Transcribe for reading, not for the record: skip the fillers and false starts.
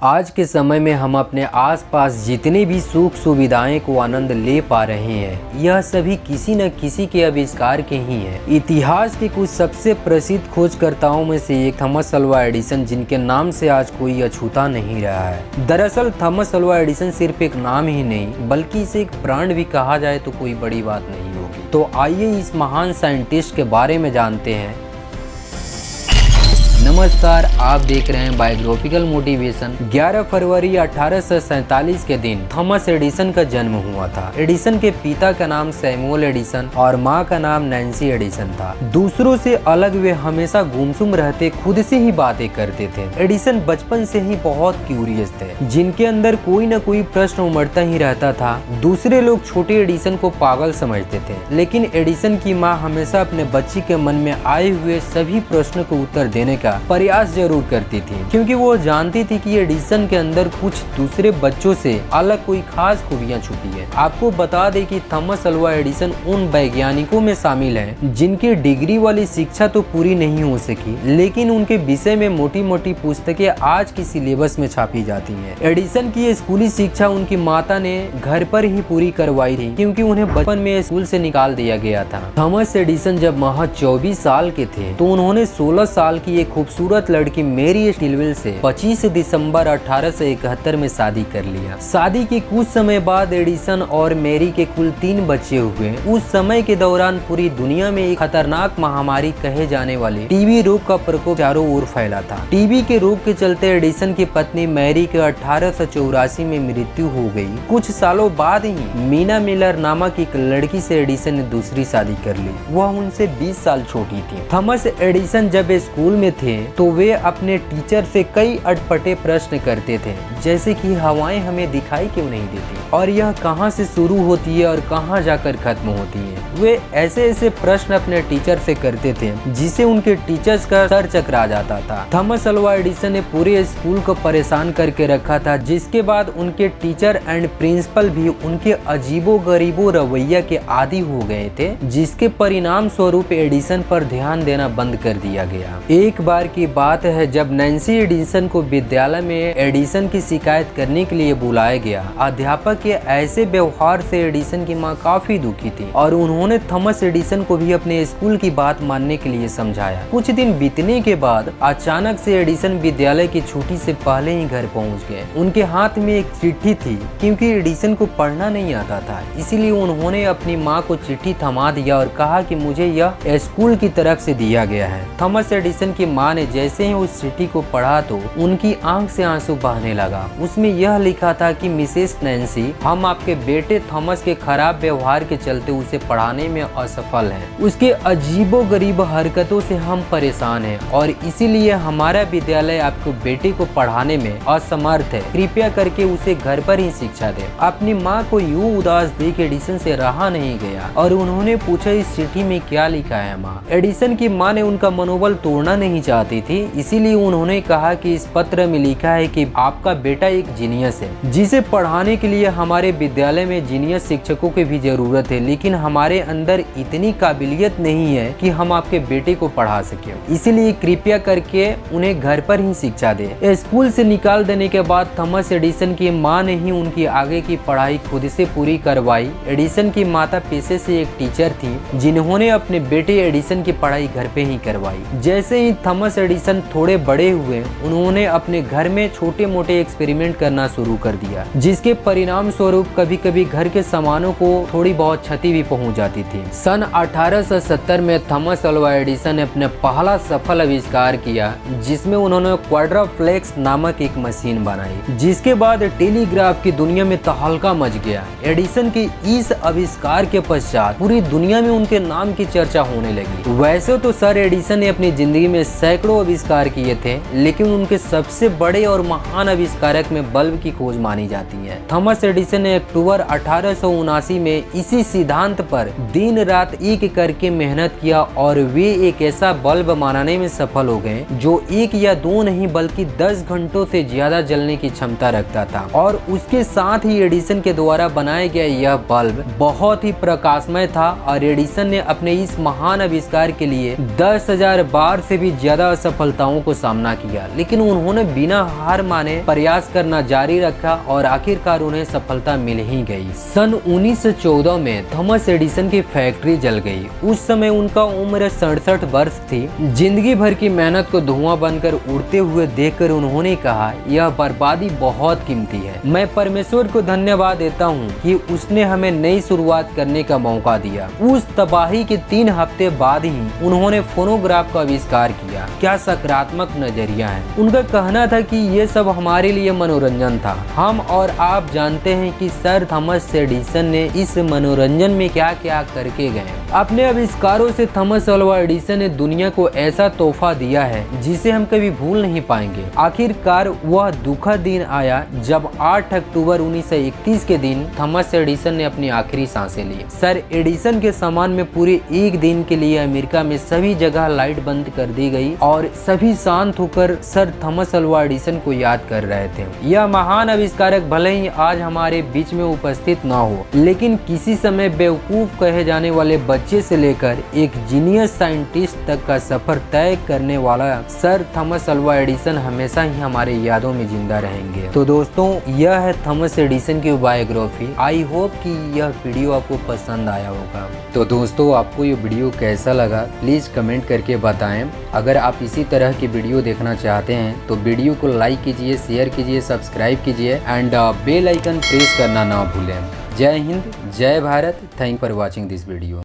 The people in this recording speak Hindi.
आज के समय में हम अपने आसपास जितनी भी सुख सुविधाएं को आनंद ले पा रहे हैं, यह सभी किसी न किसी के आविष्कार के ही हैं। इतिहास के कुछ सबसे प्रसिद्ध खोजकर्ताओं में से एक थॉमस अल्वा एडिसन, जिनके नाम से आज कोई अछूता नहीं रहा है। दरअसल थॉमस अल्वा एडिसन सिर्फ एक नाम ही नहीं, बल्कि इसे एक ब्रांड भी कहा जाए तो कोई बड़ी बात नहीं होगी। तो आइए इस महान साइंटिस्ट के बारे में जानते हैं। नमस्कार, आप देख रहे हैं बायोग्राफिकल मोटिवेशन। 11 फरवरी 1847 के दिन थॉमस एडिसन का जन्म हुआ था। एडिसन के पिता का नाम सैमुअल एडिसन और मां का नाम नैन्सी एडिसन था। दूसरों से अलग वे हमेशा गुमसुम रहते, खुद से ही बातें करते थे। एडिसन बचपन से ही बहुत क्यूरियस थे, जिनके अंदर कोई न कोई प्रश्न उमड़ता ही रहता था। दूसरे लोग छोटे एडिसन को पागल समझते थे, लेकिन एडिसन की माँ हमेशा अपने बच्ची के मन में आए हुए सभी प्रश्नों को उत्तर देने का प्रयास जरूर करती थी, क्योंकि वो जानती थी कि एडिसन के अंदर कुछ दूसरे बच्चों से अलग कोई खास खूबियां छुपी है। आपको बता दें कि थॉमस अल्वा एडिसन उन वैज्ञानिकों में शामिल हैं जिनकी डिग्री वाली शिक्षा तो पूरी नहीं हो सकी, लेकिन उनके विषय में मोटी मोटी पुस्तकें आज की सिलेबस में छापी जाती हैं। एडिसन की स्कूली शिक्षा उनकी माता ने घर पर ही पूरी करवाई थी, क्योंकि उन्हें बचपन में स्कूल से निकाल दिया गया था। थॉमस एडिसन जब महज 24 साल के थे तो उन्होंने 16 साल की एक खूबसूरत लड़की मैरी स्टिलवेल से 25 दिसंबर 1871 में शादी कर लिया। शादी के कुछ समय बाद एडिसन और मैरी के कुल 3 बच्चे हुए। उस समय के दौरान पूरी दुनिया में एक खतरनाक महामारी कहे जाने वाली टीबी रोग का प्रकोप चारों ओर फैला था। टीबी के रोग के चलते एडिसन की पत्नी मैरी के 1884 में मृत्यु हो गई। कुछ सालों बाद ही मीना मिलर नामक एक लड़की से एडिसन ने दूसरी शादी कर ली। वह उनसे 20 साल छोटी थी। थॉमस एडिसन जब स्कूल में थे तो वे अपने टीचर से कई अटपटे प्रश्न करते थे, जैसे कि हवाएं हमें दिखाई क्यों नहीं देती और यह कहां से शुरू होती है और कहां जाकर खत्म होती है। वे ऐसे प्रश्न अपने टीचर से करते थे जिसे उनके टीचर्स का सर चकरा जाता था। थॉमस अल्वा एडिसन ने पूरे स्कूल को परेशान करके रखा था, जिसके बाद उनके टीचर एंड प्रिंसिपल भी उनके अजीबो गरीबो रवैया के आदी हो गए थे, जिसके परिणाम स्वरूप एडिसन पर ध्यान देना बंद कर दिया गया। एक बार की बात है जब नैन्सी एडिसन को विद्यालय में एडिसन की शिकायत करने के लिए बुलाया गया। अध्यापक के ऐसे व्यवहार से एडिसन की मां काफी दुखी थी और उन्होंने थॉमस एडिसन को भी अपने स्कूल की बात मानने के लिए समझाया। कुछ दिन बीतने के बाद अचानक से एडिसन विद्यालय की छुट्टी से पहले ही घर पहुंच गए। उनके हाथ में एक चिट्ठी थी, क्योंकि एडिसन को पढ़ना नहीं आता था, इसीलिए उन्होंने अपनी माँ को चिट्ठी थमा दिया और कहा कि मुझे यह स्कूल की तरफ से दिया गया है। थॉमस एडिसन की माँ ने जैसे ही उस चिट्ठी को पढ़ा तो उनकी आंख से आंसू बहने लगा। उसमें यह लिखा था कि मिसेस नैन्सी, हम आपके बेटे थॉमस के खराब व्यवहार के चलते उसे पढ़ाने में असफल हैं। उसके अजीबो गरीब हरकतों से हम परेशान हैं और इसीलिए हमारा विद्यालय आपके बेटे को पढ़ाने में असमर्थ है। कृपया करके उसे घर पर ही शिक्षा दें। अपनी माँ को यूं उदास देख एडिसन से रहा नहीं गया और उन्होंने पूछा, इस चिट्ठी में क्या लिखा है माँ? एडिसन की माँ ने उनका मनोबल तोड़ना नहीं चाहती थी, इसीलिए उन्होंने कहा कि इस पत्र में लिखा है कि आपका बेटा एक जीनियस है, जिसे पढ़ाने के लिए हमारे विद्यालय में जीनियस शिक्षकों की भी जरूरत है, लेकिन हमारे अंदर इतनी काबिलियत नहीं है कि हम आपके बेटे को पढ़ा सके। इसीलिए कृपया करके उन्हें घर पर ही शिक्षा दे। स्कूल से निकाल देने के बाद थॉमस एडिसन की माँ ने ही उनकी आगे की पढ़ाई खुद से पूरी करवाई। एडिसन की माता पेशे से एक टीचर थी, जिन्होंने अपने बेटे एडिसन की पढ़ाई घर पे ही करवाई। जैसे ही थॉमस एडिसन थोड़े बड़े हुए, उन्होंने अपने घर में छोटे मोटे एक्सपेरिमेंट करना शुरू कर दिया, जिसके परिणाम स्वरूप कभी कभी घर के सामानों को थोड़ी बहुत क्षति भी पहुंच जाती थी। सन 1870 में थॉमस अल्वा एडिसन ने अपना पहला सफल आविष्कार किया, जिसमें उन्होंने क्वाड्राफ्लेक्स नामक एक मशीन बनाई, जिसके बाद टेलीग्राफ की दुनिया में तहलका मच गया। एडिसन के इस आविष्कार के पश्चात पूरी दुनिया में उनके नाम की चर्चा होने लगी। वैसे तो सर एडिसन ने अपनी जिंदगी में सैकड़ों आविष्कार किए थे, लेकिन उनके सबसे बड़े और महान आविष्कारक में बल्ब की खोज मानी जाती है। थॉमस एडिसन ने अक्टूबर 1879 में इसी सिद्धांत पर दिन रात एक करके मेहनत किया और वे एक ऐसा बल्ब बनाने में सफल हो गए जो 1 या 2 नहीं बल्कि 10 घंटों से ज्यादा जलने की क्षमता रखता था। और उसके साथ ही एडिसन के द्वारा बनाया गया यह बल्ब बहुत ही प्रकाशमय था और एडिसन ने अपने इस महान आविष्कार के लिए 10,000 बार से भी ज्यादा असफलताओं को सामना किया, लेकिन उन्होंने बिना हार माने प्रयास करना जारी रखा और आखिरकार उन्हें सफलता मिल ही गई। सन 1914 में थॉमस एडिसन की फैक्ट्री जल गई। उस समय उनका उम्र 67 वर्ष थी। जिंदगी भर की मेहनत को धुआं बनकर उड़ते हुए देखकर उन्होंने कहा, यह बर्बादी बहुत कीमती है। मैं परमेश्वर को धन्यवाद देता हूँ कि उसने हमें नई शुरुआत करने का मौका दिया। उस तबाही के 3 हफ्ते बाद ही उन्होंने फोनोग्राफ का आविष्कार किया। क्या सकारात्मक नजरिया है। उनका कहना था कि ये सब हमारे लिए मनोरंजन था। हम और आप जानते हैं कि सर थॉमस एडिसन ने इस मनोरंजन में क्या क्या करके गए। अपने आविष्कारों से थॉमस अल्वा एडिसन ने दुनिया को ऐसा तोहफा दिया है जिसे हम कभी भूल नहीं पाएंगे। आखिरकार वह दुखद दिन आया जब 8 अक्टूबर 1931 के दिन थॉमस एडिसन ने अपनी आखिरी सांसें ली। सर एडिसन के सम्मान में पूरे एक दिन के लिए अमेरिका में सभी जगह लाइट बंद कर दी गई और सभी शांत होकर सर थॉमस अल्वा एडिसन को याद कर रहे थे। यह महान आविष्कारक भले ही आज हमारे बीच में उपस्थित न हो, लेकिन किसी समय बेवकूफ कहे जाने वाले बच्चे से लेकर एक जीनियस साइंटिस्ट तक का सफर तय करने वाला सर थॉमस अल्वा एडिसन हमेशा ही हमारे यादों में जिंदा रहेंगे। तो दोस्तों, यह है थॉमस एडिसन की बायोग्राफी। आई होप कि यह वीडियो आपको पसंद आया होगा। तो दोस्तों, आपको ये वीडियो कैसा लगा प्लीज कमेंट करके बताएं। अगर आप इसी तरह की वीडियो देखना चाहते हैं तो वीडियो को लाइक कीजिए, शेयर कीजिए, सब्सक्राइब कीजिए एंड बेल आइकन प्रेस करना ना भूलें। जय हिंद, जय Bharat. Thank for watching this video.